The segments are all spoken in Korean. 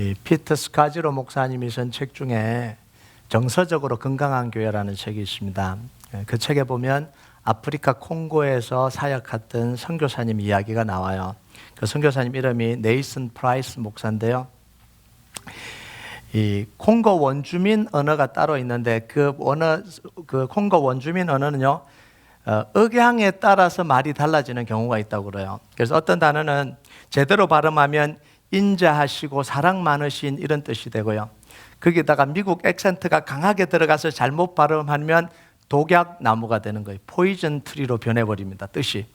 이 피터 스카지로 목사님이 쓴 책 중에 정서적으로 건강한 교회라는 책이 있습니다. 그 책에 보면 아프리카 콩고에서 사역했던 선교사님 이야기가 나와요. 그 선교사님 이름이 네이슨 프라이스 목사인데요. 이 콩고 원주민 언어가 따로 있는데 그 콩고 원주민 언어는요, 억양에 따라서 말이 달라지는 경우가 있다고 그래요. 그래서 어떤 단어는 제대로 발음하면 인자하시고 사랑 많으신 이런 뜻이 되고요. 거기다가 미국 액센트가 강하게 들어가서 잘못 발음하면 독약나무가 되는 거예요. 포이즌 트리로 변해버립니다, 뜻이.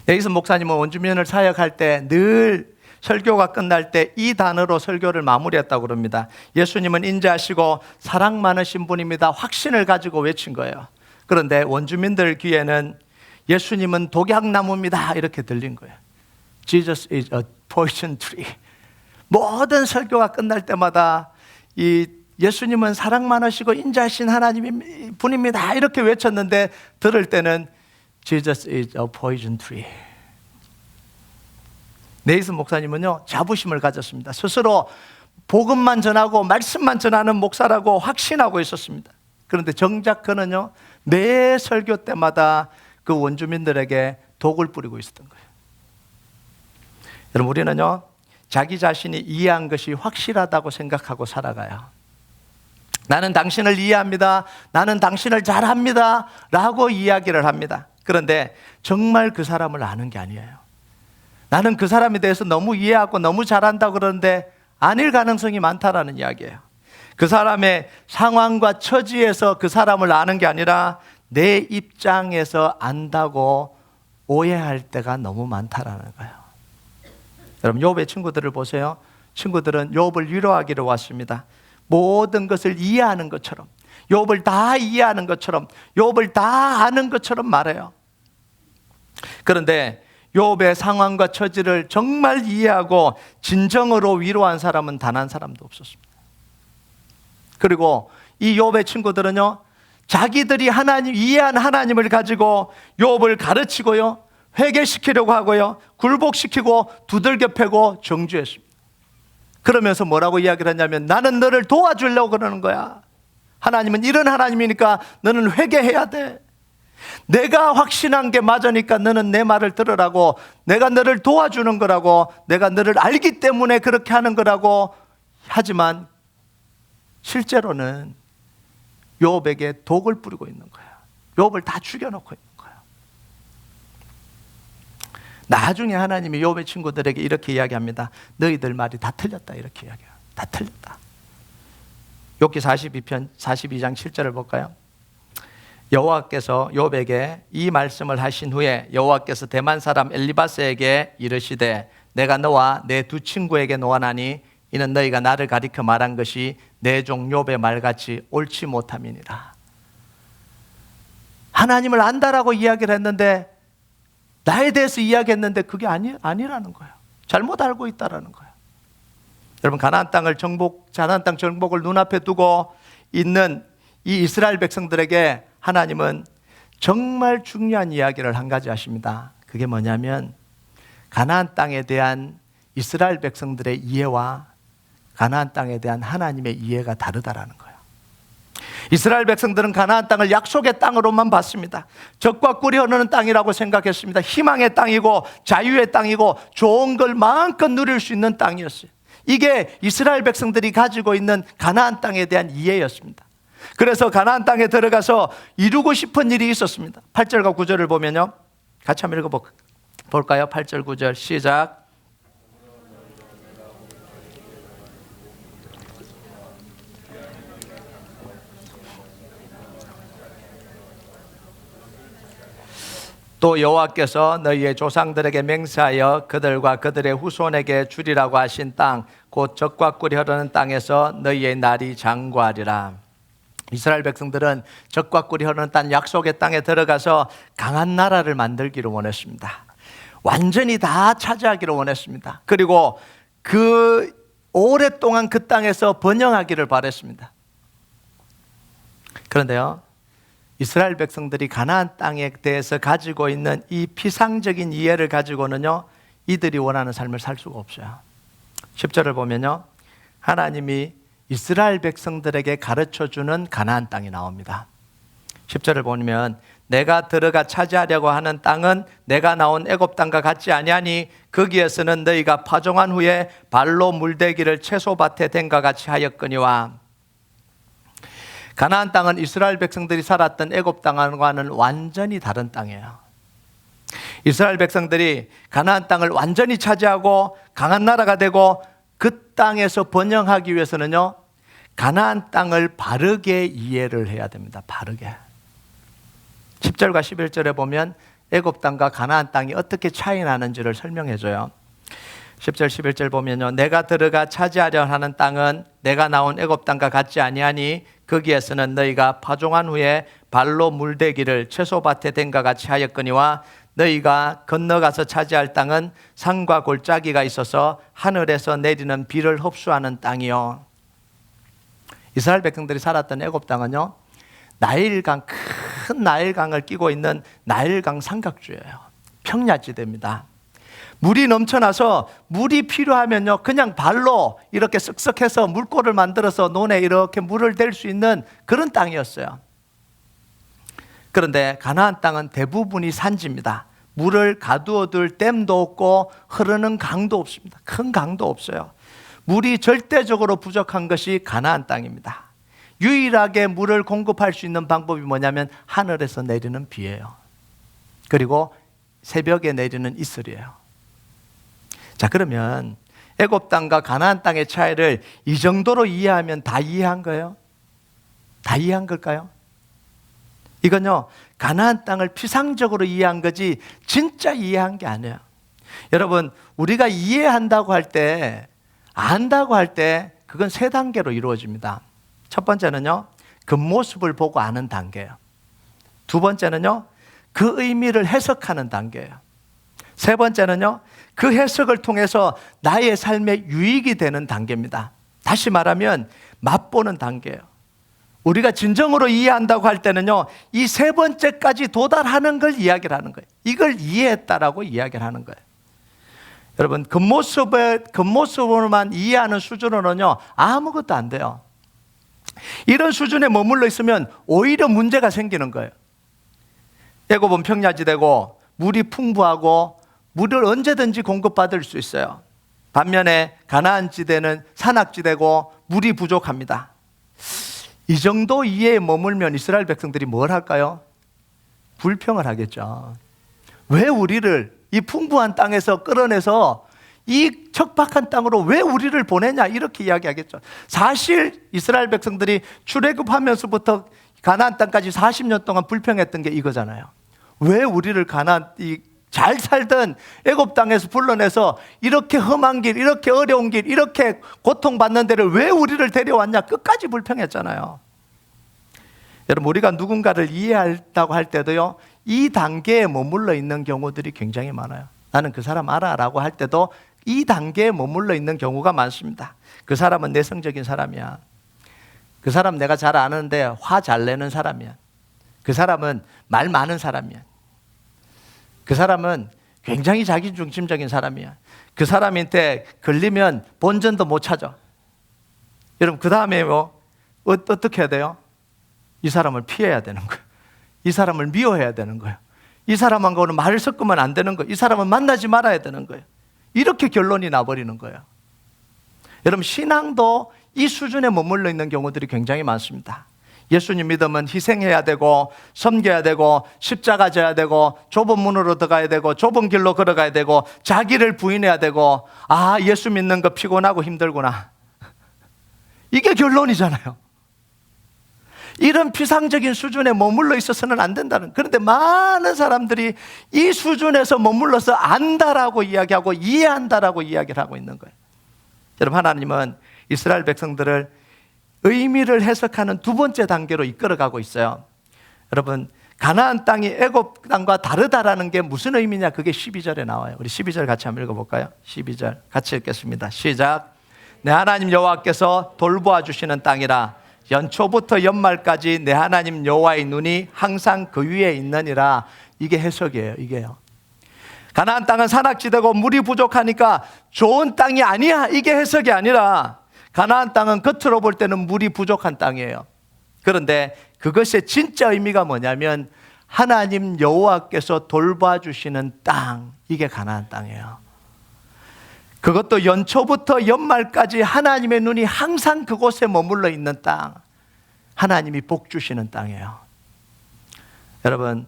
네이슨 목사님은 원주민을 사역할 때 늘 설교가 끝날 때 이 단어로 설교를 마무리했다고 그럽니다. 예수님은 인자하시고 사랑 많으신 분입니다. 확신을 가지고 외친 거예요. 그런데 원주민들 귀에는 예수님은 독약나무입니다 이렇게 들린 거예요. Jesus is a poison tree. 모든 설교가 끝날 때마다 이 예수님은 사랑 많으시고 인자하신 하나님 분입니다 이렇게 외쳤는데 들을 때는 Jesus is a poison tree. 네이슨 목사님은요, 자부심을 가졌습니다. 스스로 복음만 전하고 말씀만 전하는 목사라고 확신하고 있었습니다. 그런데 정작 그는요, 매 설교 때마다 그 원주민들에게 독을 뿌리고 있었던 거예요. 여러분, 우리는요, 자기 자신이 이해한 것이 확실하다고 생각하고 살아가요. 나는 당신을 이해합니다. 나는 당신을 잘합니다. 라고 이야기를 합니다. 그런데 정말 그 사람을 아는 게 아니에요. 나는 그 사람에 대해서 너무 이해하고 너무 잘한다고 그러는데 아닐 가능성이 많다라는 이야기예요. 그 사람의 상황과 처지에서 그 사람을 아는 게 아니라 내 입장에서 안다고 오해할 때가 너무 많다라는 거예요. 여러분, 욥의 친구들을 보세요. 친구들은 욥을 위로하기로 왔습니다. 모든 것을 이해하는 것처럼, 욥을 다 이해하는 것처럼, 욥을 다 아는 것처럼 말해요. 그런데 욥의 상황과 처지를 정말 이해하고 진정으로 위로한 사람은 단 한 사람도 없었습니다. 그리고 이 욥의 친구들은요, 자기들이 이해한 하나님을 가지고 욥을 가르치고요, 회개시키려고 하고요, 굴복시키고 두들겨 패고 정죄했습니다. 그러면서 뭐라고 이야기를 했냐면, 나는 너를 도와주려고 그러는 거야. 하나님은 이런 하나님이니까 너는 회개해야 돼. 내가 확신한 게 맞으니까 너는 내 말을 들으라고, 내가 너를 도와주는 거라고, 내가 너를 알기 때문에 그렇게 하는 거라고. 하지만 실제로는 욥에게 독을 뿌리고 있는 거예요. 욥을 다 죽여놓고 있는 거예요. 나중에 하나님이 욥의 친구들에게 이렇게 이야기합니다. 너희들 말이 다 틀렸다 이렇게 이야기해요. 다 틀렸다. 욥기 42편 42장 7절을 볼까요? 여호와께서 욥에게 이 말씀을 하신 후에 여호와께서 대만 사람 엘리바스에게 이르시되 내가 너와 내 두 친구에게 노하나니 이는 너희가 나를 가리켜 말한 것이 내 종 욥의 말같이 옳지 못함이니라. 하나님을 안다라고 이야기를 했는데, 나에 대해서 이야기했는데 그게 아니라는 거예요. 잘못 알고 있다라는 거예요. 여러분, 가나안 땅 정복을 눈앞에 두고 있는 이 이스라엘 백성들에게 하나님은 정말 중요한 이야기를 한 가지 하십니다. 그게 뭐냐면, 가나안 땅에 대한 이스라엘 백성들의 이해와 가나안 땅에 대한 하나님의 이해가 다르다라는 거예요. 이스라엘 백성들은 가나안 땅을 약속의 땅으로만 봤습니다. 젖과 꿀이 흐르는 땅이라고 생각했습니다. 희망의 땅이고 자유의 땅이고 좋은 걸 마음껏 누릴 수 있는 땅이었어요. 이게 이스라엘 백성들이 가지고 있는 가나안 땅에 대한 이해였습니다. 그래서 가나안 땅에 들어가서 이루고 싶은 일이 있었습니다. 8절과 9절을 보면요, 같이 한번 읽어볼까요? 8절 9절 시작. 또 여호와께서 너희의 조상들에게 맹세하여 그들과 그들의 후손에게 주리라고 하신 땅, 곧 젖과 꿀이 흐르는 땅에서 너희의 날이 장구하리라. 이스라엘 백성들은 젖과 꿀이 흐르는 땅, 약속의 땅에 들어가서 강한 나라를 만들기를 원했습니다. 완전히 다 차지하기를 원했습니다. 그리고 오랫동안 그 땅에서 번영하기를 바랬습니다. 그런데요, 이스라엘 백성들이 가나안 땅에 대해서 가지고 있는 이 피상적인 이해를 가지고는요, 이들이 원하는 삶을 살 수가 없어요. 10절을 보면요, 하나님이 이스라엘 백성들에게 가르쳐주는 가나안 땅이 나옵니다. 10절을 보면 내가 들어가 차지하려고 하는 땅은 내가 나온 애굽 땅과 같지 아니하니 거기에서는 너희가 파종한 후에 발로 물대기를 채소밭에 댄과 같이 하였거니와. 가나안 땅은 이스라엘 백성들이 살았던 애굽 땅과는 완전히 다른 땅이에요. 이스라엘 백성들이 가나안 땅을 완전히 차지하고 강한 나라가 되고 그 땅에서 번영하기 위해서는요, 가나안 땅을 바르게 이해를 해야 됩니다. 바르게. 10절과 11절에 보면 애굽 땅과 가나안 땅이 어떻게 차이 나는지를 설명해 줘요. 10절 11절 보면요, 내가 들어가 차지하려 하는 땅은 내가 나온 애굽 땅과 같지 아니하니 거기에서는 너희가 파종한 후에 발로 물대기를 채소밭에 댄과 같이 하였거니와 너희가 건너가서 차지할 땅은 산과 골짜기가 있어서 하늘에서 내리는 비를 흡수하는 땅이요. 이스라엘 백성들이 살았던 애굽 땅은요, 나일강, 큰 나일강을 끼고 있는 나일강 삼각주예요. 평야지대입니다. 물이 넘쳐나서 물이 필요하면요, 그냥 발로 이렇게 쓱쓱해서 물골을 만들어서 논에 이렇게 물을 댈 수 있는 그런 땅이었어요. 그런데 가나안 땅은 대부분이 산지입니다. 물을 가두어둘 댐도 없고 흐르는 강도 없습니다. 큰 강도 없어요. 물이 절대적으로 부족한 것이 가나안 땅입니다. 유일하게 물을 공급할 수 있는 방법이 뭐냐면 하늘에서 내리는 비예요. 그리고 새벽에 내리는 이슬이에요. 자, 그러면 애굽 땅과 가나안 땅의 차이를 이 정도로 이해하면 다 이해한 거예요? 다 이해한 걸까요? 이건요, 가나안 땅을 피상적으로 이해한 거지 진짜 이해한 게 아니에요. 여러분, 우리가 이해한다고 할 때, 안다고 할 때 그건 세 단계로 이루어집니다. 첫 번째는요, 겉모습을 보고 아는 단계예요. 두 번째는요, 그 의미를 해석하는 단계예요. 세 번째는요, 그 해석을 통해서 나의 삶에 유익이 되는 단계입니다. 다시 말하면 맛보는 단계예요. 우리가 진정으로 이해한다고 할 때는요, 이 세 번째까지 도달하는 걸 이야기를 하는 거예요. 이걸 이해했다라고 이야기를 하는 거예요. 여러분, 겉모습으로만 이해하는 수준으로는요, 아무것도 안 돼요. 이런 수준에 머물러 있으면 오히려 문제가 생기는 거예요. 애굽은 평야지대고 물이 풍부하고 물을 언제든지 공급받을 수 있어요. 반면에 가나안 지대는 산악지대고 물이 부족합니다. 이 정도 이해에 머물면 이스라엘 백성들이 뭘 할까요? 불평을 하겠죠. 왜 우리를 이 풍부한 땅에서 끌어내서 이 척박한 땅으로 왜 우리를 보내냐, 이렇게 이야기하겠죠. 사실 이스라엘 백성들이 출애굽하면서부터 가나안 땅까지 40년 동안 불평했던 게 이거잖아요. 왜 우리를 잘 살던 애굽 땅에서 불러내서 이렇게 험한 길, 이렇게 어려운 길, 이렇게 고통받는 데를 왜 우리를 데려왔냐, 끝까지 불평했잖아요. 여러분, 우리가 누군가를 이해한다고 할 때도요, 이 단계에 머물러 있는 경우들이 굉장히 많아요. 나는 그 사람 알아 라고 할 때도 이 단계에 머물러 있는 경우가 많습니다. 그 사람은 내성적인 사람이야. 그 사람 내가 잘 아는데 화 잘 내는 사람이야. 그 사람은 말 많은 사람이야. 그 사람은 굉장히 자기중심적인 사람이야. 그 사람한테 걸리면 본전도 못 찾아. 여러분, 그 다음에 어떻게 해야 돼요? 이 사람을 피해야 되는 거예요. 이 사람을 미워해야 되는 거예요. 이 사람하고는 말을 섞으면 안 되는 거예요. 이 사람은 만나지 말아야 되는 거예요. 이렇게 결론이 나버리는 거예요. 여러분, 신앙도 이 수준에 머물러 있는 경우들이 굉장히 많습니다. 예수님 믿으면 희생해야 되고 섬겨야 되고 십자가 져야 되고 좁은 문으로 들어가야 되고 좁은 길로 걸어가야 되고 자기를 부인해야 되고, 아, 예수 믿는 거 피곤하고 힘들구나. 이게 결론이잖아요. 이런 피상적인 수준에 머물러 있어서는 안 된다는. 그런데 많은 사람들이 이 수준에서 머물러서 안다라고 이야기하고 이해한다라고 이야기를 하고 있는 거예요. 여러분, 하나님은 이스라엘 백성들을 의미를 해석하는 두 번째 단계로 이끌어가고 있어요. 여러분, 가나안 땅이 애굽 땅과 다르다라는 게 무슨 의미냐? 그게 12절에 나와요. 우리 12절 같이 한번 읽어볼까요? 12절 같이 읽겠습니다. 시작. 내 하나님 여호와께서 돌보아 주시는 땅이라. 연초부터 연말까지 내 하나님 여호와의 눈이 항상 그 위에 있느니라. 이게 해석이에요. 이게요. 가나안 땅은 산악지대고 물이 부족하니까 좋은 땅이 아니야, 이게 해석이 아니라 가나안 땅은 겉으로 볼 때는 물이 부족한 땅이에요. 그런데 그것의 진짜 의미가 뭐냐면 하나님 여호와께서 돌봐주시는 땅, 이게 가나안 땅이에요. 그것도 연초부터 연말까지 하나님의 눈이 항상 그곳에 머물러 있는 땅, 하나님이 복 주시는 땅이에요. 여러분,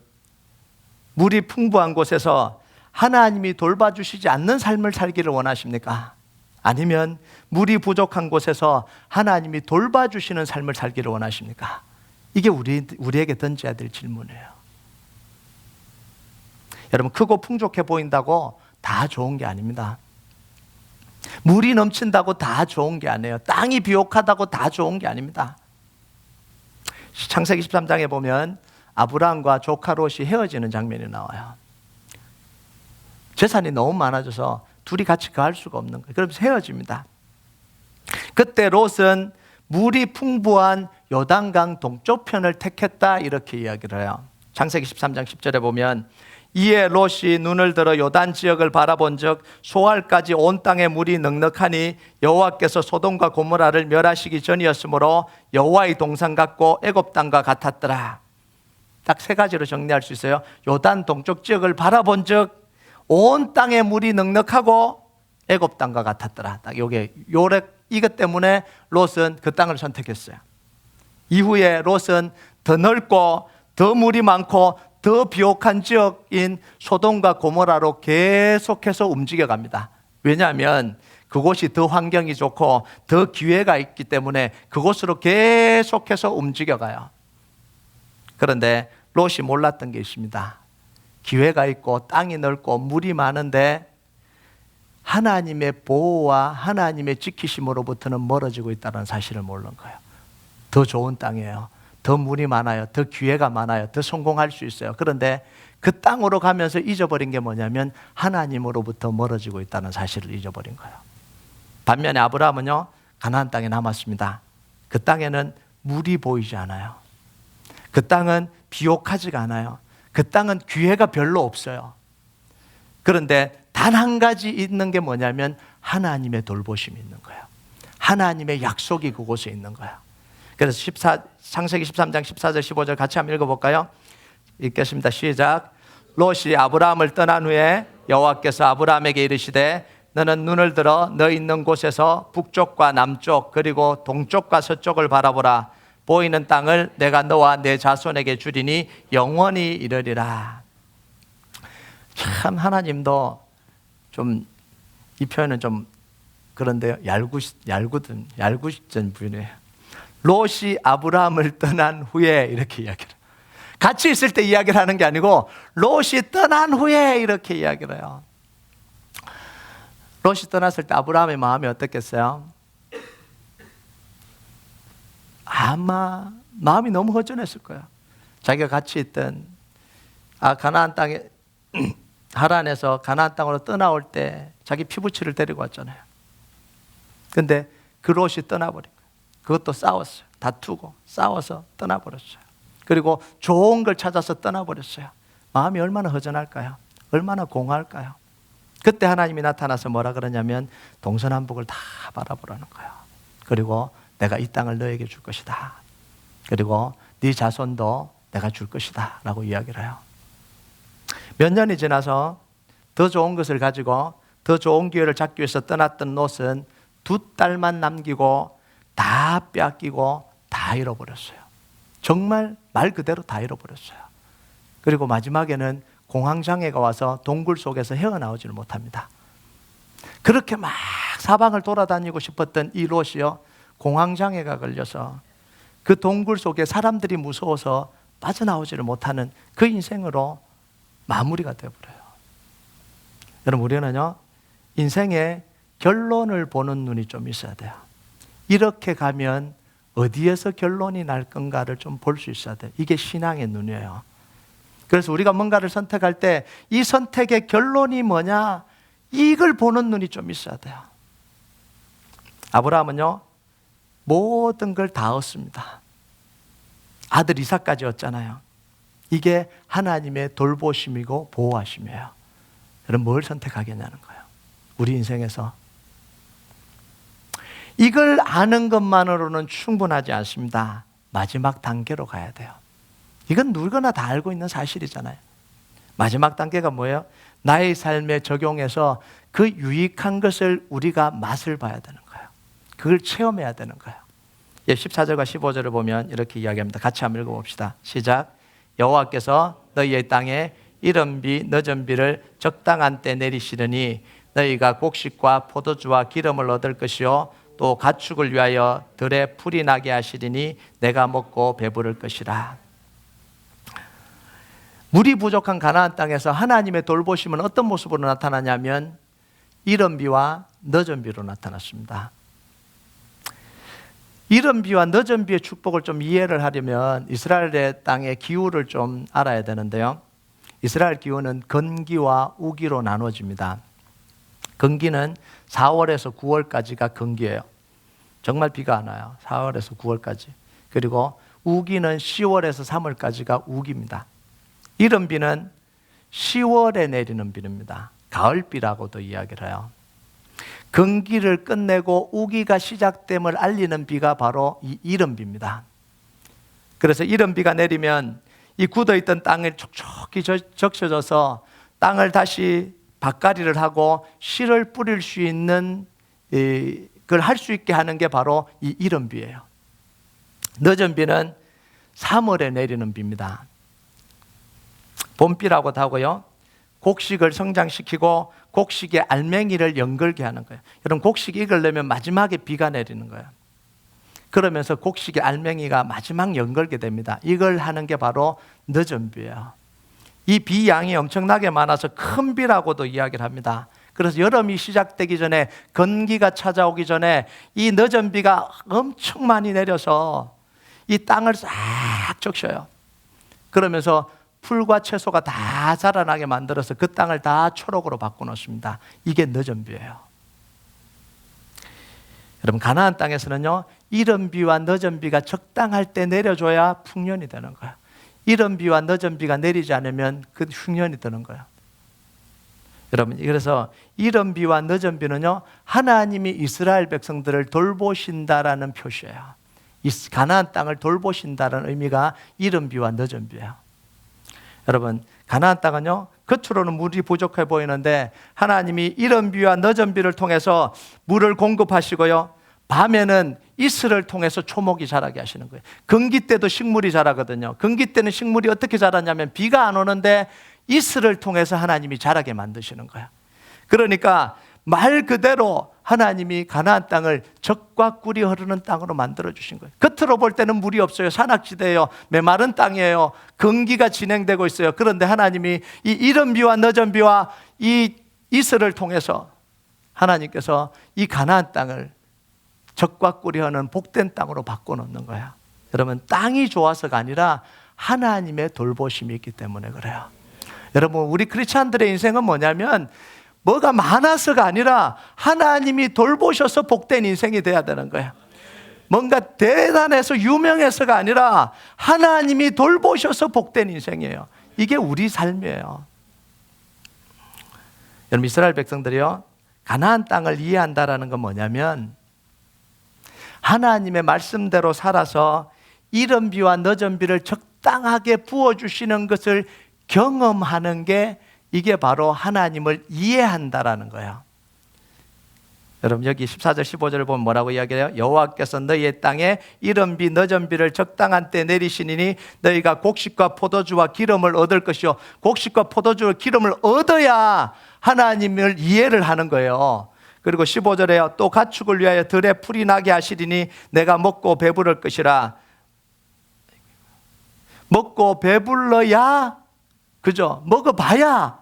물이 풍부한 곳에서 하나님이 돌봐주시지 않는 삶을 살기를 원하십니까? 아니면 물이 부족한 곳에서 하나님이 돌봐주시는 삶을 살기를 원하십니까? 이게 우리에게 던져야 될 질문이에요. 여러분, 크고 풍족해 보인다고 다 좋은 게 아닙니다. 물이 넘친다고 다 좋은 게 아니에요. 땅이 비옥하다고 다 좋은 게 아닙니다. 창세기 13장에 보면 아브라함과 조카 롯이 헤어지는 장면이 나와요. 재산이 너무 많아져서 둘이 같이 거할 수가 없는 거예요. 그래서 헤어집니다. 그때 롯은 물이 풍부한 요단강 동쪽 편을 택했다, 이렇게 이야기를 해요. 창세기 13장 10절에 보면 이에 롯이 눈을 들어 요단 지역을 바라본즉 소알까지 온 땅에 물이 넉넉하니 여호와께서 소돔과 고모라를 멸하시기 전이었으므로 여호와의 동산 같고 애굽 땅과 같았더라. 딱 세 가지로 정리할 수 있어요. 요단 동쪽 지역을 바라본즉 온 땅에 물이 넉넉하고 애굽 땅과 같았더라. 딱 이것 때문에 롯은 그 땅을 선택했어요. 이후에 롯은 더 넓고 더 물이 많고 더 비옥한 지역인 소돔과 고모라로 계속해서 움직여갑니다. 왜냐하면 그곳이 더 환경이 좋고 더 기회가 있기 때문에 그곳으로 계속해서 움직여가요. 그런데 롯이 몰랐던 게 있습니다. 기회가 있고 땅이 넓고 물이 많은데 하나님의 보호와 하나님의 지키심으로부터는 멀어지고 있다는 사실을 모르는 거예요. 더 좋은 땅이에요. 더 물이 많아요. 더 기회가 많아요. 더 성공할 수 있어요. 그런데 그 땅으로 가면서 잊어버린 게 뭐냐면 하나님으로부터 멀어지고 있다는 사실을 잊어버린 거예요. 반면에 아브라함은요, 가나안 땅에 남았습니다. 그 땅에는 물이 보이지 않아요. 그 땅은 비옥하지가 않아요. 그 땅은 기회가 별로 없어요. 그런데 단 한 가지 있는 게 뭐냐면 하나님의 돌보심이 있는 거예요. 하나님의 약속이 그곳에 있는 거예요. 그래서 창세기 13장 14절 15절 같이 한번 읽어볼까요? 읽겠습니다. 시작. 롯이 아브라함을 떠난 후에 여호와께서 아브라함에게 이르시되 너는 눈을 들어 너 있는 곳에서 북쪽과 남쪽 그리고 동쪽과 서쪽을 바라보라. 보이는 땅을 내가 너와 내 자손에게 주리니 영원히 이르리라. 참 하나님도 좀 이 표현은 좀 그런데요. 얄궂은 분이에요. 롯이 아브라함을 떠난 후에 이렇게 이야기를 해요. 같이 있을 때 이야기를 하는 게 아니고 롯이 떠난 후에 이렇게 이야기를 해요. 롯이 떠났을 때 아브라함의 마음이 어떻겠어요? 아마 마음이 너무 허전했을 거예요. 자기가 같이 있던 가나안 땅에 하란에서 가나안 땅으로 떠나올 때 자기 피부치를 데리고 왔잖아요. 근데 그 롯이 떠나버린 거예요. 그것도 싸웠어요. 다투고 싸워서 떠나버렸어요. 그리고 좋은 걸 찾아서 떠나버렸어요. 마음이 얼마나 허전할까요? 얼마나 공허할까요? 그때 하나님이 나타나서 뭐라 그러냐면 동서남북을 다 바라보라는 거예요. 그리고 내가 이 땅을 너에게 줄 것이다. 그리고 네 자손도 내가 줄 것이다 라고 이야기를 해요. 몇 년이 지나서 더 좋은 것을 가지고 더 좋은 기회를 잡기 위해서 떠났던 롯은 2딸만 남기고 다 빼앗기고 다 잃어버렸어요. 정말 말 그대로 다 잃어버렸어요. 그리고 마지막에는 공황장애가 와서 동굴 속에서 헤어나오지를 못합니다. 그렇게 막 사방을 돌아다니고 싶었던 이 롯이요, 공황장애가 걸려서 그 동굴 속에 사람들이 무서워서 빠져나오지를 못하는 그 인생으로 마무리가 되어버려요. 여러분, 우리는요, 인생의 결론을 보는 눈이 좀 있어야 돼요. 이렇게 가면 어디에서 결론이 날 건가를 좀 볼 수 있어야 돼요. 이게 신앙의 눈이에요. 그래서 우리가 뭔가를 선택할 때 이 선택의 결론이 뭐냐, 이걸 보는 눈이 좀 있어야 돼요. 아브라함은요, 모든 걸 다 얻습니다. 아들 이삭까지 얻잖아요. 이게 하나님의 돌보심이고 보호하심이에요. 그럼 뭘 선택하겠냐는 거예요. 우리 인생에서. 이걸 아는 것만으로는 충분하지 않습니다. 마지막 단계로 가야 돼요. 이건 누구나 다 알고 있는 사실이잖아요. 마지막 단계가 뭐예요? 나의 삶에 적용해서 그 유익한 것을 우리가 맛을 봐야 되는 거예요. 그걸 체험해야 되는 거예요. 14절과 15절을 보면 이렇게 이야기합니다. 같이 한번 읽어봅시다. 시작. 여호와께서 너희의 땅에 이른 비 늦은 비를 적당한 때 내리시려니 너희가 곡식과 포도주와 기름을 얻을 것이요 또 가축을 위하여 들에 풀이 나게 하시리니 내가 먹고 배부를 것이라. 물이 부족한 가나안 땅에서 하나님의 돌보심은 어떤 모습으로 나타나냐면 이른 비와 늦은 비로 나타났습니다. 이른 비와 늦은 비의 축복을 좀 이해를 하려면 이스라엘의 땅의 기후를 좀 알아야 되는데요. 이스라엘 기후는 건기와 우기로 나눠집니다. 건기는 4월에서 9월까지가 건기예요. 정말 비가 안 와요. 4월에서 9월까지. 그리고 우기는 10월에서 3월까지가 우기입니다. 이른 비는 10월에 내리는 비입니다. 가을비라고도 이야기를 해요. 건기를 끝내고 우기가 시작됨을 알리는 비가 바로 이 이른 비입니다. 그래서 이른 비가 내리면 이 굳어있던 땅을 촉촉히 적셔져서 땅을 다시 밭갈이를 하고 씨를 뿌릴 수 있는 그걸 할 수 있게 하는 게 바로 이 이른 비예요. 늦은 비는 3월에 내리는 비입니다. 봄비라고도 하고요. 곡식을 성장시키고 곡식의 알맹이를 연결게 하는 거예요. 여러분 곡식이 익으려면 마지막에 비가 내리는 거예요. 그러면서 곡식의 알맹이가 마지막 연결게 됩니다. 이걸 하는 게 바로 늦은 비예요. 이 비 양이 엄청나게 많아서 큰 비라고도 이야기를 합니다. 그래서 여름이 시작되기 전에 건기가 찾아오기 전에 이 늦은 비가 엄청 많이 내려서 이 땅을 싹 적셔요. 그러면서 풀과 채소가 다 자라나게 만들어서 그 땅을 다 초록으로 바꿔놓습니다. 이게 늦은 비예요. 여러분 가나안 땅에서는요 이른 비와 늦은 비가 적당할 때 내려줘야 풍년이 되는 거예요. 이른 비와 늦은 비가 내리지 않으면 그 흉년이 드는 거예요. 여러분 그래서 이른 비와 늦은 비는요 하나님이 이스라엘 백성들을 돌보신다라는 표시예요. 이 가나안 땅을 돌보신다는 의미가 이른 비와 늦은 비예요. 여러분 가나안 땅은요 겉으로는 물이 부족해 보이는데 하나님이 이른 비와 늦은 비를 통해서 물을 공급하시고요 밤에는 이슬을 통해서 초목이 자라게 하시는 거예요. 건기 때도 식물이 자라거든요. 건기 때는 식물이 어떻게 자라냐면 비가 안 오는데 이슬을 통해서 하나님이 자라게 만드시는 거예요. 그러니까 말 그대로 하나님이 가나안 땅을 젖과 꿀이 흐르는 땅으로 만들어 주신 거예요. 겉으로 볼 때는 물이 없어요. 산악지대예요. 메마른 땅이에요. 건기가 진행되고 있어요. 그런데 하나님이 이 이른 비와 늦은 비와 이 이슬을 통해서 하나님께서 이 가나안 땅을 젖과 꿀이 흐르는 복된 땅으로 바꿔놓는 거예요. 여러분 땅이 좋아서가 아니라 하나님의 돌보심이 있기 때문에 그래요. 여러분 우리 크리스찬들의 인생은 뭐냐면 뭐가 많아서가 아니라 하나님이 돌보셔서 복된 인생이 돼야 되는 거예요. 뭔가 대단해서 유명해서가 아니라 하나님이 돌보셔서 복된 인생이에요. 이게 우리 삶이에요. 여러분 이스라엘 백성들이요 가나안 땅을 이해한다라는 건 뭐냐면 하나님의 말씀대로 살아서 이른 비와 늦은 비를 적당하게 부어주시는 것을 경험하는 게 이게 바로 하나님을 이해한다라는 거예요. 여러분 여기 14절 15절을 보면 뭐라고 이야기해요? 여호와께서 너희의 땅에 이른 비 늦은 비를 적당한 때 내리시니 너희가 곡식과 포도주와 기름을 얻을 것이요 곡식과 포도주와 기름을 얻어야 하나님을 이해를 하는 거예요. 그리고 15절에요 또 가축을 위하여 들에 풀이 나게 하시리니 내가 먹고 배부를 것이라. 먹고 배불러야 그죠? 먹어봐야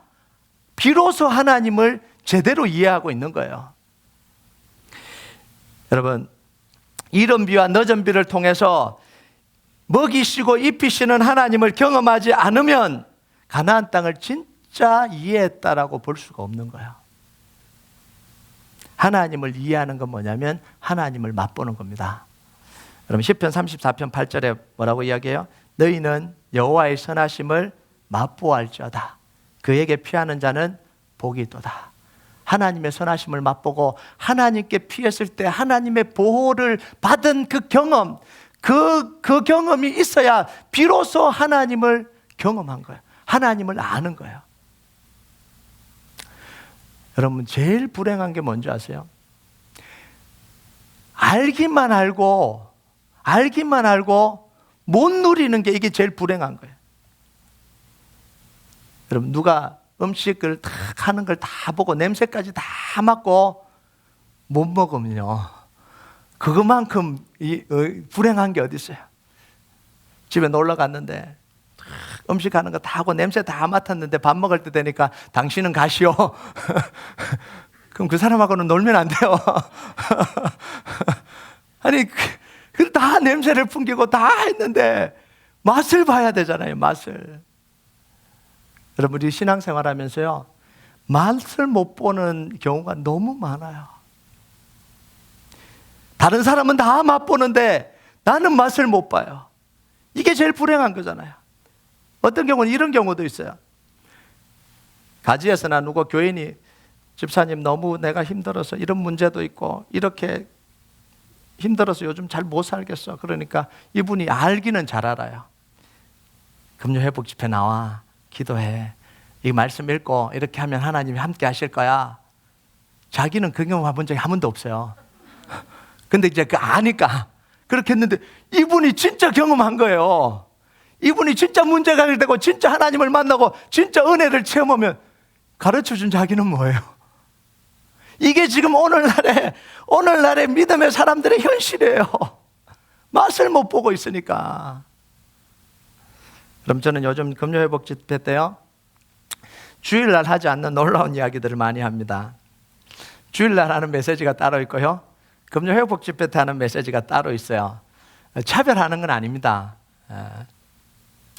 비로소 하나님을 제대로 이해하고 있는 거예요. 여러분 이른 비와 늦은 비를 통해서 먹이시고 입히시는 하나님을 경험하지 않으면 가나안 땅을 진짜 이해했다라고 볼 수가 없는 거예요. 하나님을 이해하는 건 뭐냐면 하나님을 맛보는 겁니다. 여러분 시편 34편 8절에 뭐라고 이야기해요? 너희는 여호와의 선하심을 맛보알지어다. 그에게 피하는 자는 복이 있도다. 하나님의 선하심을 맛보고 하나님께 피했을 때 하나님의 보호를 받은 그 경험, 그 경험이 있어야 비로소 하나님을 경험한 거예요. 하나님을 아는 거예요. 여러분, 제일 불행한 게 뭔지 아세요? 알기만 알고 못 누리는 게 이게 제일 불행한 거예요. 여러분, 누가 음식을 다 하는 걸 다 보고 냄새까지 다 맡고 못 먹으면요, 그것만큼 불행한 게 어디 있어요? 집에 놀러 갔는데 음식 하는 거 다 하고 냄새 다 맡았는데 밥 먹을 때 되니까 당신은 가시오. 그럼 그 사람하고는 놀면 안 돼요. 아니, 다 냄새를 풍기고 다 했는데 맛을 봐야 되잖아요. 맛을. 여러분, 우리 신앙생활 하면서요, 맛을 못 보는 경우가 너무 많아요. 다른 사람은 다 맛보는데 나는 맛을 못 봐요. 이게 제일 불행한 거잖아요. 어떤 경우는 이런 경우도 있어요. 가지에서나 누구 교인이 집사님 너무 내가 힘들어서 이런 문제도 있고 이렇게 힘들어서 요즘 잘 못 살겠어. 그러니까 이분이 알기는 잘 알아요. 금요회복 집회 나와 기도해. 이 말씀 읽고 이렇게 하면 하나님이 함께 하실 거야. 자기는 그 경험 해본 적이 한 번도 없어요. 근데 이제 그 아니까 그렇게 했는데 이분이 진짜 경험한 거예요. 이분이 진짜 문제가 해결되고 진짜 하나님을 만나고 진짜 은혜를 체험하면 가르쳐준 자기는 뭐예요? 이게 지금 오늘날의 믿음의 사람들의 현실이에요. 맛을 못 보고 있으니까. 그럼 저는 요즘 금요회복 집회 때요, 주일날 하지 않는 놀라운 이야기들을 많이 합니다. 주일날 하는 메시지가 따로 있고요, 금요회복 집회 때 하는 메시지가 따로 있어요. 차별하는 건 아닙니다.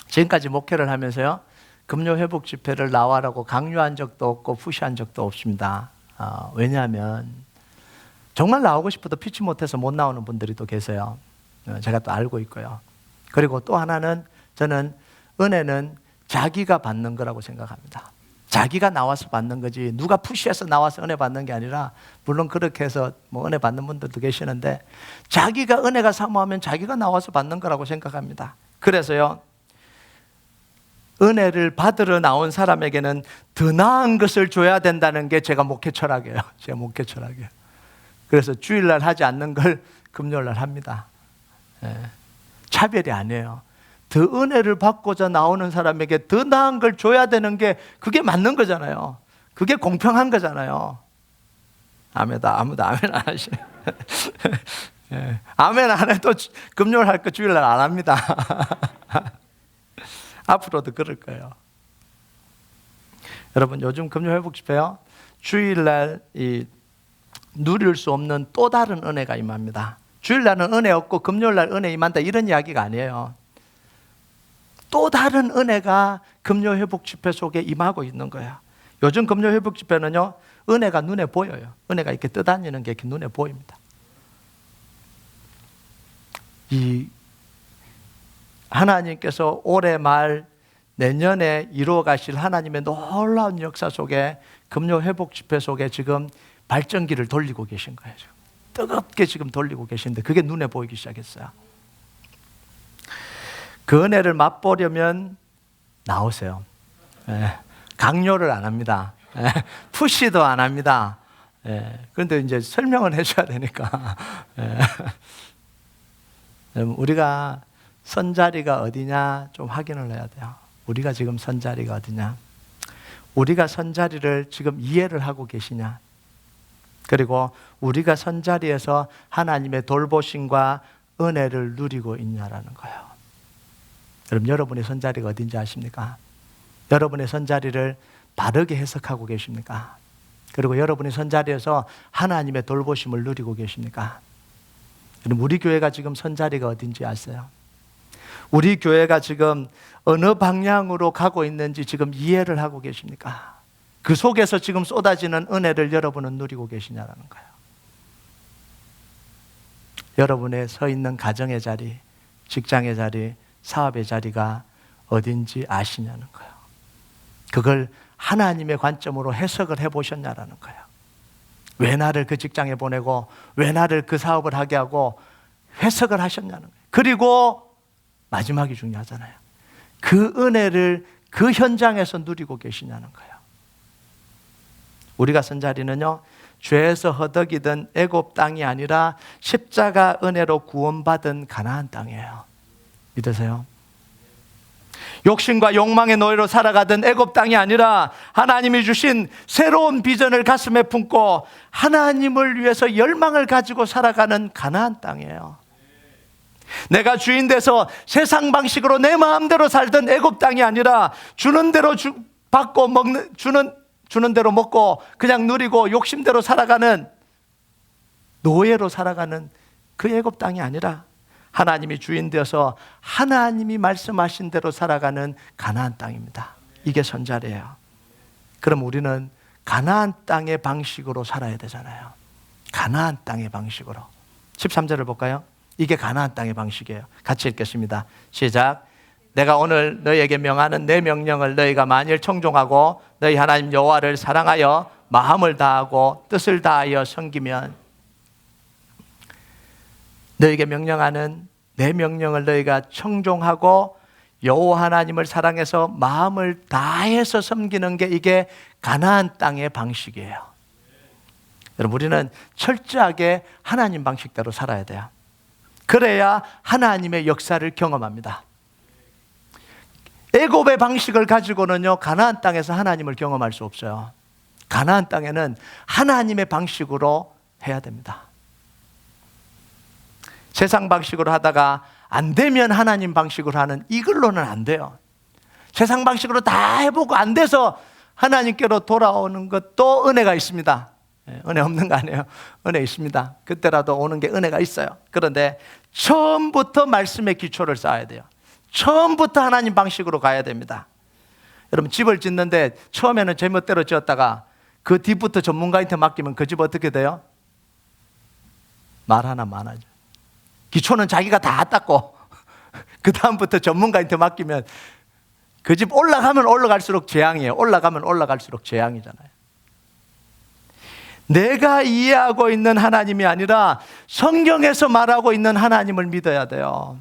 지금까지 목회를 하면서요, 금요회복 집회를 나와라고 강요한 적도 없고 푸시한 적도 없습니다. 왜냐하면 정말 나오고 싶어도 피치 못해서 못 나오는 분들이 또 계세요. 제가 또 알고 있고요. 그리고 또 하나는 저는 은혜는 자기가 받는 거라고 생각합니다. 자기가 나와서 받는 거지 누가 푸시해서 나와서 은혜 받는 게 아니라, 물론 그렇게 해서 뭐 은혜 받는 분들도 계시는데 자기가 은혜가 사모하면 자기가 나와서 받는 거라고 생각합니다. 그래서요, 은혜를 받으러 나온 사람에게는 더 나은 것을 줘야 된다는 게 제가 목회 철학이에요. 제 목회 철학이에요. 그래서 주일날 하지 않는 걸 금요일날 합니다. 차별이 아니에요. 더 은혜를 받고자 나오는 사람에게 더 나은 걸 줘야 되는 게 그게 맞는 거잖아요. 그게 공평한 거잖아요. 아무도 아멘 안 하시네. 아멘 안 해도 금요일 할 거 주일날 안 합니다. 앞으로도 그럴 거예요. 여러분, 요즘 금요회복 집회요, 주일날 누릴 수 없는 또 다른 은혜가 임합니다. 주일날은 은혜 없고 금요일날 은혜 임한다, 이런 이야기가 아니에요. 또 다른 은혜가 금요회복 집회 속에 임하고 있는 거예요. 요즘 금요회복 집회는요, 은혜가 눈에 보여요. 은혜가 이렇게 떠다니는 게 이렇게 눈에 보입니다. 이 하나님께서 올해 말 내년에 이루어 가실 하나님의 놀라운 역사 속에, 금요회복 집회 속에 지금 발전기를 돌리고 계신 거예요. 지금 뜨겁게 지금 돌리고 계신데 그게 눈에 보이기 시작했어요. 그 은혜를 맛보려면 나오세요. 강요를 안 합니다. 푸시도 안 합니다. 그런데 이제 설명을 해줘야 되니까. 우리가 선자리가 어디냐 좀 확인을 해야 돼요. 우리가 지금 선자리가 어디냐, 우리가 선자리를 지금 이해를 하고 계시냐, 그리고 우리가 선자리에서 하나님의 돌보심과 은혜를 누리고 있냐라는 거예요. 그럼 여러분의 선자리가 어딘지 아십니까? 여러분의 선자리를 바르게 해석하고 계십니까? 그리고 여러분의 선자리에서 하나님의 돌보심을 누리고 계십니까? 그럼 우리 교회가 지금 선자리가 어딘지 아세요? 우리 교회가 지금 어느 방향으로 가고 있는지 지금 이해를 하고 계십니까? 그 속에서 지금 쏟아지는 은혜를 여러분은 누리고 계시냐라는 거예요. 여러분의 서 있는 가정의 자리, 직장의 자리, 사업의 자리가 어딘지 아시냐는 거예요. 그걸 하나님의 관점으로 해석을 해보셨냐라는 거예요. 왜 나를 그 직장에 보내고 왜 나를 그 사업을 하게 하고 해석을 하셨냐는 거예요. 그리고 마지막이 중요하잖아요. 그 은혜를 그 현장에서 누리고 계시냐는 거예요. 우리가 선 자리는요, 죄에서 허덕이던 애굽 땅이 아니라 십자가 은혜로 구원받은 가나안 땅이에요. 믿으세요? 욕심과 욕망의 노예로 살아가던 애굽 땅이 아니라 하나님이 주신 새로운 비전을 가슴에 품고 하나님을 위해서 열망을 가지고 살아가는 가나안 땅이에요. 내가 주인 돼서 세상 방식으로 내 마음대로 살던 애굽 땅이 아니라 주는 대로 받고 주는 대로 먹고 그냥 누리고 욕심대로 살아가는 노예로 살아가는 그 애굽 땅이 아니라 하나님이 주인 되어서 하나님이 말씀하신 대로 살아가는 가나안 땅입니다. 이게 선자리예요. 그럼 우리는 가나안 땅의 방식으로 살아야 되잖아요. 가나안 땅의 방식으로. 13절을 볼까요? 이게 가나안 땅의 방식이에요. 같이 읽겠습니다. 시작. 내가 오늘 너희에게 명하는 내 명령을 너희가 만일 청종하고 너희 하나님 여호와를 사랑하여 마음을 다하고 뜻을 다하여 섬기면, 너희에게 명령하는 내 명령을 너희가 청종하고 여호와 하나님을 사랑해서 마음을 다해서 섬기는 게 이게 가나안 땅의 방식이에요. 여러분, 우리는 철저하게 하나님 방식대로 살아야 돼요. 그래야 하나님의 역사를 경험합니다. 애굽의 방식을 가지고는요, 가나안 땅에서 하나님을 경험할 수 없어요. 가나안 땅에는 하나님의 방식으로 해야 됩니다. 세상 방식으로 하다가 안 되면 하나님 방식으로 하는 이걸로는 안 돼요. 세상 방식으로 다 해보고 안 돼서 하나님께로 돌아오는 것도 은혜가 있습니다. 은혜 없는 거 아니에요. 은혜 있습니다. 그때라도 오는 게 은혜가 있어요. 그런데 처음부터 말씀의 기초를 쌓아야 돼요. 처음부터 하나님 방식으로 가야 됩니다. 여러분, 집을 짓는데 처음에는 제멋대로 지었다가 그 뒤부터 전문가한테 맡기면 그 집 어떻게 돼요? 말 하나 많아져. 기초는 자기가 다 닦고 그 다음부터 전문가한테 맡기면 그 집 올라가면 올라갈수록 재앙이에요. 올라가면 올라갈수록 재앙이잖아요. 내가 이해하고 있는 하나님이 아니라 성경에서 말하고 있는 하나님을 믿어야 돼요.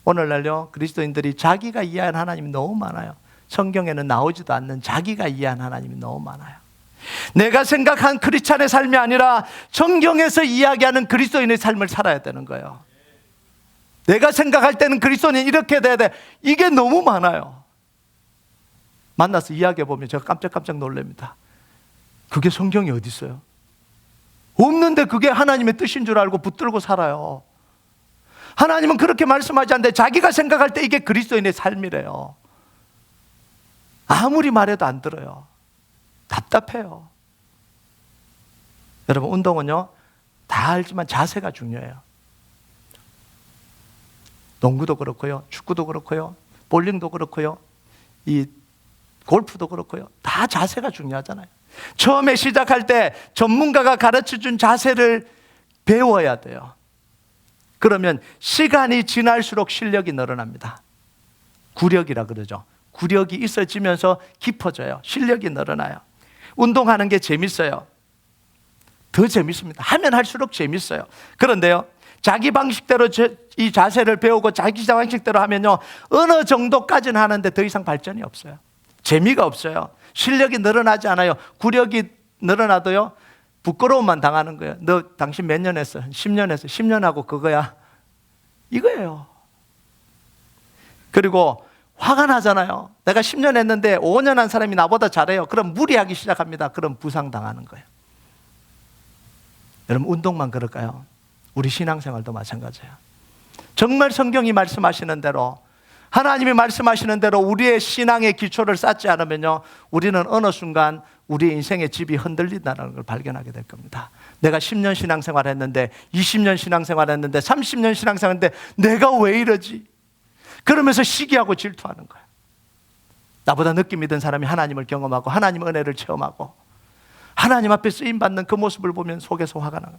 오늘날요, 그리스도인들이 자기가 이해한 하나님이 너무 많아요. 성경에는 나오지도 않는 자기가 이해한 하나님이 너무 많아요. 내가 생각한 크리스찬의 삶이 아니라 성경에서 이야기하는 그리스도인의 삶을 살아야 되는 거예요. 내가 생각할 때는 그리스도인이 이렇게 돼야 돼. 이게 너무 많아요. 만나서 이야기해 보면 제가 깜짝깜짝 놀랍니다. 그게 성경에 어디 있어요? 없는데 그게 하나님의 뜻인 줄 알고 붙들고 살아요. 하나님은 그렇게 말씀하지 않는데 자기가 생각할 때 이게 그리스도인의 삶이래요. 아무리 말해도 안 들어요. 답답해요. 여러분, 운동은요, 다 알지만 자세가 중요해요. 농구도 그렇고요, 축구도 그렇고요, 볼링도 그렇고요, 이 골프도 그렇고요. 다 자세가 중요하잖아요. 처음에 시작할 때 전문가가 가르쳐준 자세를 배워야 돼요. 그러면 시간이 지날수록 실력이 늘어납니다. 구력이라 그러죠. 구력이 있어지면서 깊어져요. 실력이 늘어나요. 운동하는 게 재밌어요. 더 재밌습니다. 하면 할수록 재밌어요. 그런데요, 자기 방식대로 이 자세를 배우고 자기 방식대로 하면요, 어느 정도까지는 하는데 더 이상 발전이 없어요. 재미가 없어요. 실력이 늘어나지 않아요. 구력이 늘어나도요, 부끄러움만 당하는 거예요. 너 당신 몇 년 했어? 10년 했어. 10년 하고 그거야. 이거예요. 그리고 화가 나잖아요. 내가 10년 했는데 5년 한 사람이 나보다 잘해요. 그럼 무리하기 시작합니다. 그럼 부상당하는 거예요. 여러분, 운동만 그럴까요? 우리 신앙생활도 마찬가지예요. 정말 성경이 말씀하시는 대로, 하나님이 말씀하시는 대로 우리의 신앙의 기초를 쌓지 않으면요, 우리는 어느 순간 우리 인생의 집이 흔들린다는 걸 발견하게 될 겁니다. 내가 10년 신앙생활 했는데, 20년 신앙생활 했는데, 30년 신앙생활 했는데 내가 왜 이러지? 그러면서 시기하고 질투하는 거예요. 나보다 늦게 믿은 사람이 하나님을 경험하고 하나님의 은혜를 체험하고 하나님 앞에 쓰임받는 그 모습을 보면 속에서 화가 나요.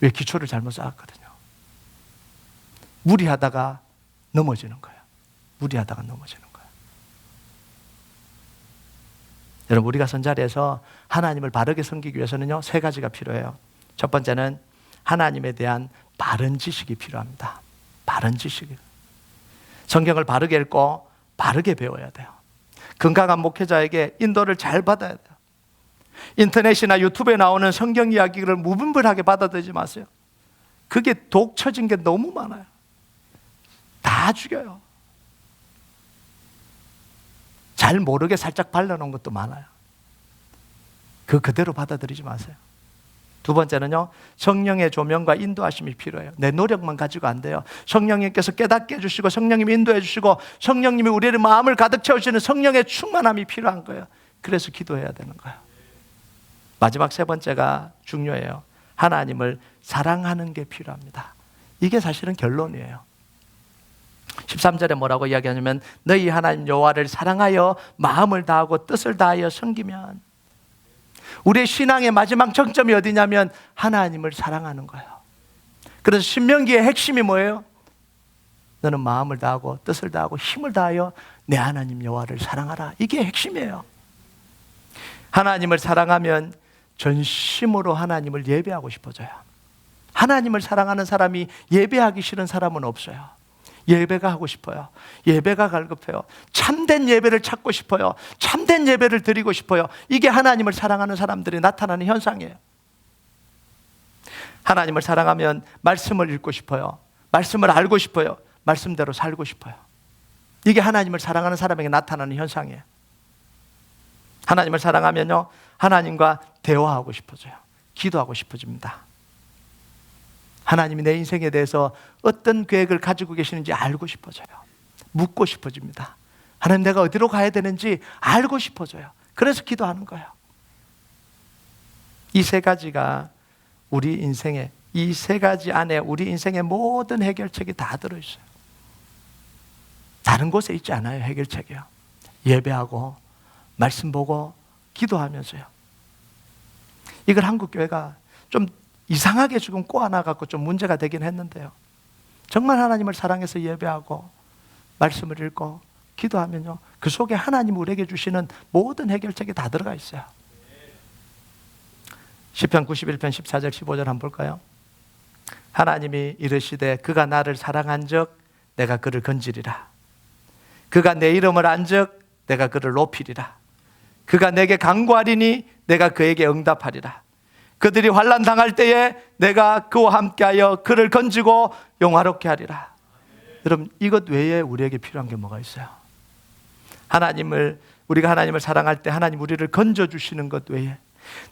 왜? 기초를 잘못 쌓았거든요. 무리하다가 넘어지는 거예요. 무리하다가 넘어지는 거예요. 여러분, 우리가 선 자리에서 하나님을 바르게 섬기기 위해서는요, 세 가지가 필요해요. 첫 번째는 하나님에 대한 바른 지식이 필요합니다. 바른 지식이. 성경을 바르게 읽고 바르게 배워야 돼요. 건강한 목회자에게 인도를 잘 받아야 돼요. 인터넷이나 유튜브에 나오는 성경 이야기를 무분별하게 받아들이지 마세요. 그게 독쳐진 게 너무 많아요. 다 죽여요. 잘 모르게 살짝 발라놓은 것도 많아요. 그대로 받아들이지 마세요. 두 번째는요, 성령의 조명과 인도하심이 필요해요. 내 노력만 가지고 안 돼요. 성령님께서 깨닫게 해주시고, 성령님이 인도해 주시고, 성령님이 우리의 마음을 가득 채우시는 성령의 충만함이 필요한 거예요. 그래서 기도해야 되는 거예요. 마지막 세 번째가 중요해요. 하나님을 사랑하는 게 필요합니다. 이게 사실은 결론이에요. 13절에 뭐라고 이야기하냐면, 너희 하나님 여호와를 사랑하여 마음을 다하고 뜻을 다하여 섬기면, 우리의 신앙의 마지막 정점이 어디냐면 하나님을 사랑하는 거예요. 그래서 신명기의 핵심이 뭐예요? 너는 마음을 다하고 뜻을 다하고 힘을 다하여 내 하나님 여호와를 사랑하라. 이게 핵심이에요. 하나님을 사랑하면 전심으로 하나님을 예배하고 싶어져요. 하나님을 사랑하는 사람이 예배하기 싫은 사람은 없어요. 예배가 하고 싶어요. 예배가 갈급해요. 참된 예배를 찾고 싶어요. 참된 예배를 드리고 싶어요. 이게 하나님을 사랑하는 사람들이 나타나는 현상이에요. 하나님을 사랑하면 말씀을 읽고 싶어요. 말씀을 알고 싶어요. 말씀대로 살고 싶어요. 이게 하나님을 사랑하는 사람에게 나타나는 현상이에요. 하나님을 사랑하면요, 하나님과 대화하고 싶어져요. 기도하고 싶어집니다. 하나님이 내 인생에 대해서 어떤 계획을 가지고 계시는지 알고 싶어져요. 묻고 싶어집니다. 하나님, 내가 어디로 가야 되는지 알고 싶어져요. 그래서 기도하는 거예요. 이 세 가지가 우리 인생에, 이 세 가지 안에 우리 인생의 모든 해결책이 다 들어있어요. 다른 곳에 있지 않아요, 해결책이요. 예배하고 말씀 보고 기도하면서요. 이걸 한국교회가 좀 이상하게 지금 꼬아놔갖고 좀 문제가 되긴 했는데요. 정말 하나님을 사랑해서 예배하고 말씀을 읽고 기도하면요, 그 속에 하나님 우리에게 주시는 모든 해결책이 다 들어가 있어요. 시편 91편 14절 15절 한번 볼까요? 하나님이 이르시되 그가 나를 사랑한 적 내가 그를 건지리라. 그가 내 이름을 안 적 내가 그를 높이리라. 그가 내게 간구하리니 내가 그에게 응답하리라. 그들이 환난 당할 때에 내가 그와 함께하여 그를 건지고 영화롭게 하리라. 여러분, 이것 외에 우리에게 필요한 게 뭐가 있어요? 우리가 하나님을 사랑할 때 하나님 우리를 건져주시는 것 외에,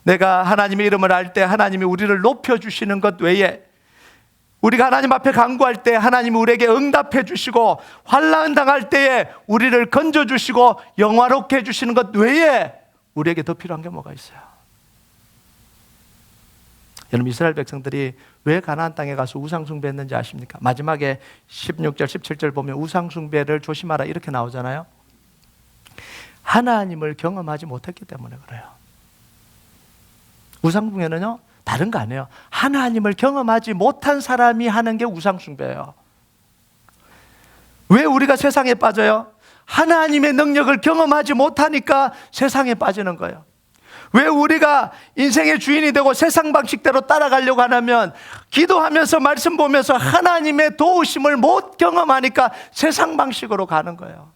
내가 하나님의 이름을 알 때 하나님이 우리를 높여주시는 것 외에, 우리가 하나님 앞에 간구할 때 하나님이 우리에게 응답해 주시고 환난 당할 때에 우리를 건져주시고 영화롭게 해주시는 것 외에 우리에게 더 필요한 게 뭐가 있어요? 여러분, 이스라엘 백성들이 왜 가나안 땅에 가서 우상 숭배했는지 아십니까? 마지막에 16절 17절 보면 우상 숭배를 조심하라 이렇게 나오잖아요. 하나님을 경험하지 못했기 때문에 그래요. 우상 숭배는요, 다른 거 아니에요. 하나님을 경험하지 못한 사람이 하는 게 우상 숭배예요. 왜 우리가 세상에 빠져요? 하나님의 능력을 경험하지 못하니까 세상에 빠지는 거예요. 왜 우리가 인생의 주인이 되고 세상 방식대로 따라가려고 하냐면, 기도하면서 말씀 보면서 하나님의 도우심을 못 경험하니까 세상 방식으로 가는 거예요.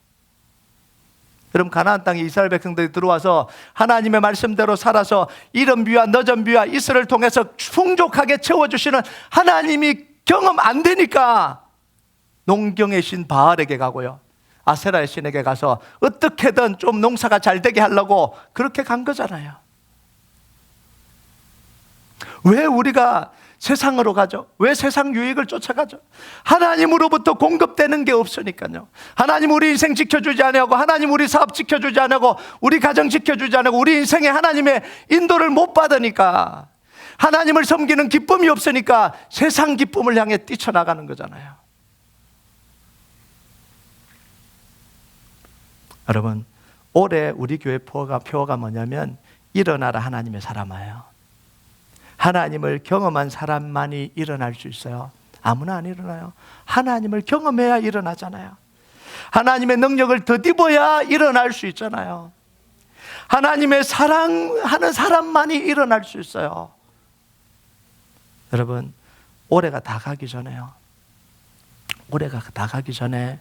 여러분, 가나안 땅에 이스라엘 백성들이 들어와서 하나님의 말씀대로 살아서 이런 비와 너전 비와 이슬을 통해서 풍족하게 채워주시는 하나님이 경험 안 되니까 농경의 신 바알에게 가고요, 아세라의 신에게 가서 어떻게든 좀 농사가 잘 되게 하려고 그렇게 간 거잖아요. 왜 우리가 세상으로 가죠? 왜 세상 유익을 쫓아가죠? 하나님으로부터 공급되는 게 없으니까요. 하나님 우리 인생 지켜주지 않고, 하나님 우리 사업 지켜주지 않고, 우리 가정 지켜주지 않고, 우리 인생에 하나님의 인도를 못 받으니까, 하나님을 섬기는 기쁨이 없으니까 세상 기쁨을 향해 뛰쳐나가는 거잖아요. 여러분, 올해 우리 교회 표어가 뭐냐면 일어나라 하나님의 사람아요. 하나님을 경험한 사람만이 일어날 수 있어요. 아무나 안 일어나요. 하나님을 경험해야 일어나잖아요. 하나님의 능력을 덧입어야 일어날 수 있잖아요. 하나님의 사랑하는 사람만이 일어날 수 있어요. 여러분, 올해가 다 가기 전에요. 올해가 다 가기 전에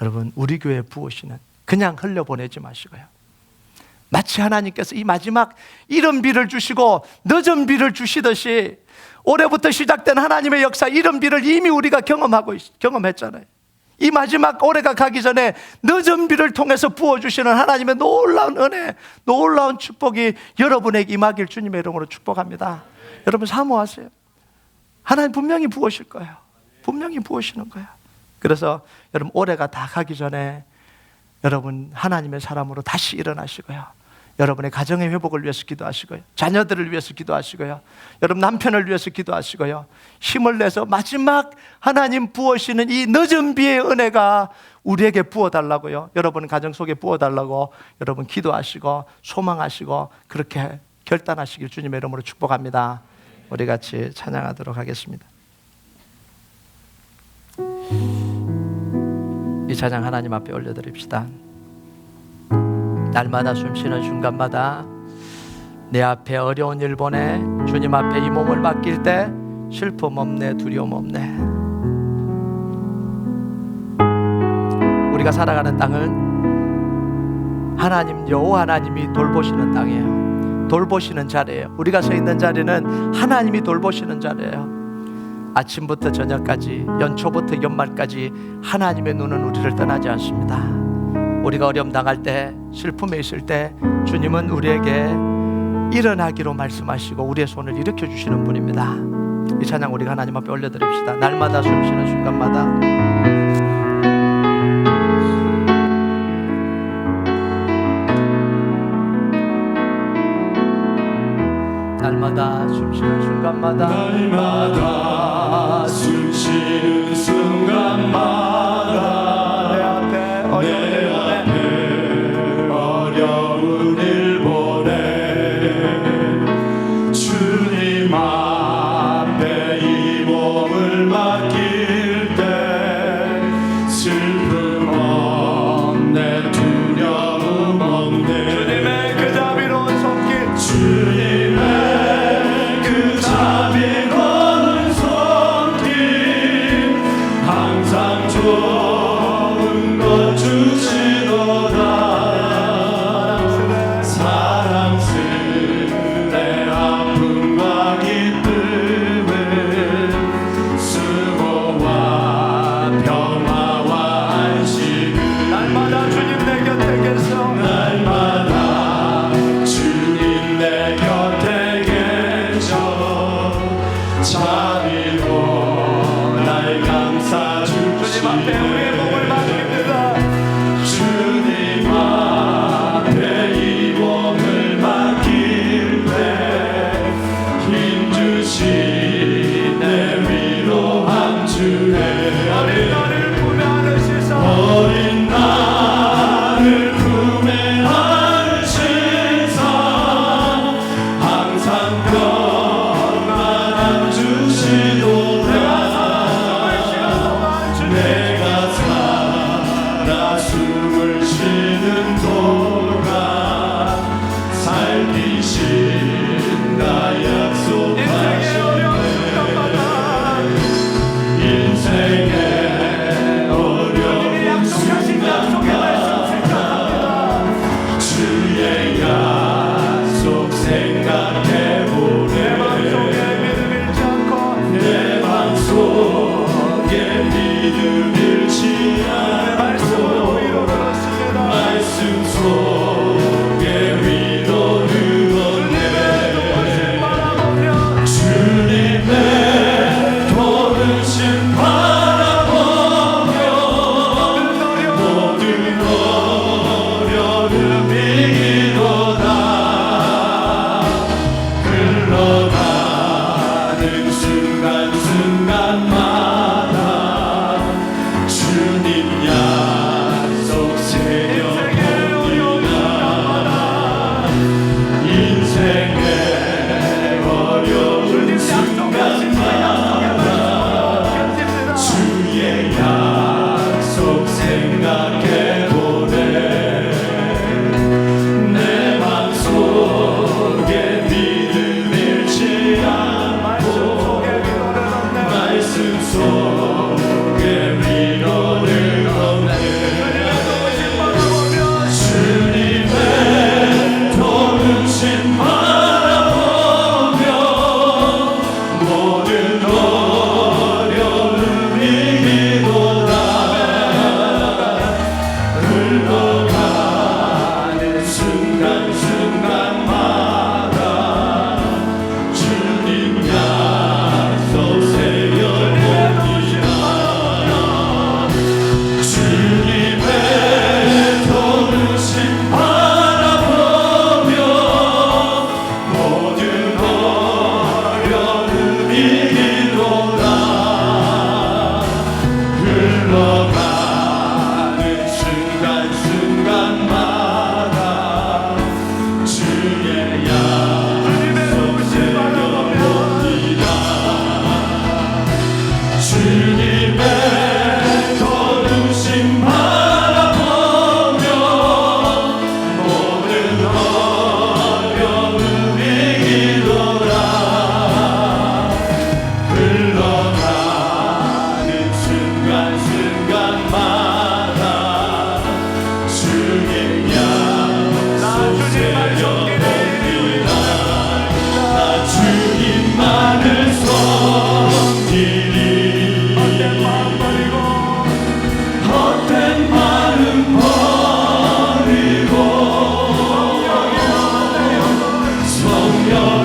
여러분, 우리 교회에 부으시는, 그냥 흘려보내지 마시고요. 마치 하나님께서 이 마지막 이른 비를 주시고 늦은 비를 주시듯이 올해부터 시작된 하나님의 역사, 이른 비를 이미 우리가 경험했잖아요. 이 마지막 올해가 가기 전에 늦은 비를 통해서 부어주시는 하나님의 놀라운 은혜, 놀라운 축복이 여러분에게 임하길 주님의 이름으로 축복합니다. 여러분, 사모하세요. 하나님 분명히 부으실 거예요. 분명히 부으시는 거예요. 그래서 여러분, 올해가 다 가기 전에 여러분 하나님의 사람으로 다시 일어나시고요. 여러분의 가정의 회복을 위해서 기도하시고요. 자녀들을 위해서 기도하시고요. 여러분 남편을 위해서 기도하시고요. 힘을 내서 마지막 하나님 부으시는 이 늦은 비의 은혜가 우리에게 부어달라고요. 여러분 가정 속에 부어달라고 여러분 기도하시고 소망하시고 그렇게 결단하시길 주님의 이름으로 축복합니다. 우리 같이 찬양하도록 하겠습니다. 이 찬양 하나님 앞에 올려드립시다. 날마다 숨쉬는 순간마다 내 앞에 어려운 일 보내 주님 앞에 이 몸을 맡길 때 슬픔 없네, 두려움 없네. 우리가 살아가는 땅은 하나님, 여호와 하나님이 돌보시는 땅이에요. 돌보시는 자리예요. 우리가 서 있는 자리는 하나님이 돌보시는 자리예요. 아침부터 저녁까지, 연초부터 연말까지 하나님의 눈은 우리를 떠나지 않습니다. 우리가 어려움 당할 때, 슬픔에 있을 때 주님은 우리에게 일어나기로 말씀하시고 우리의 손을 일으켜 주시는 분입니다. 이 찬양 우리가 하나님 앞에 올려드립시다. 날마다 숨쉬는 순간마다 날마다 숨쉬는 순간마다 날마다 숨쉬는 순간마다 내 앞에 어려운 일 보내 주님 앞에 이 몸을 맡길 때 슬픔 없네, 두려움 없네. 주님의 그 자비로운 손길, 주님의 그 자비로운 손길 항상 좋은 것 주시도다. 사랑스레 아픔과 기쁨을 수고와 평화와 안식을 날마다 주님 내 곁에 계셔. 날마다 주님 내 곁에 계셔 자비로 날 감싸 주님 앞에 우리의 몸을 맡깁니다. 주님 앞에 이 몸을 맡길 때 힘 주시네, 위로함 주네. 어린 나를 품에 안으시사 어린 나를 품에 안으시사 항상 평안함 주시도다. 내가 살아 숨을 쉬는 동안 살피신다 약속하시네. 인생의 어려운 순간마다 주의 약속 생각해보네. 내 맘속에 믿음 잃지 않고 말씀 속에 위로를 얻네. 주님의 도르심 바라보며 모든 어려움 이기도다.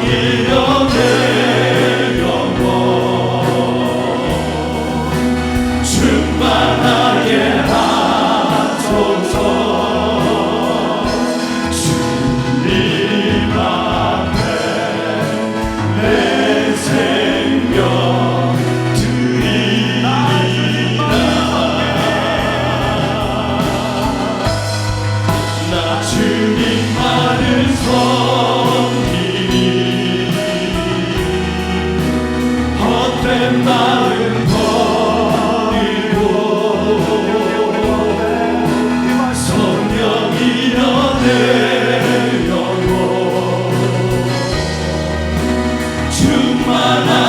성령이여 내 영혼 충만하게 하소서. 주님 앞에 내 생명 드리리라. 나 주님 많은 섬기니 헛된 마음 버리고 성령이여 내 영혼 충만한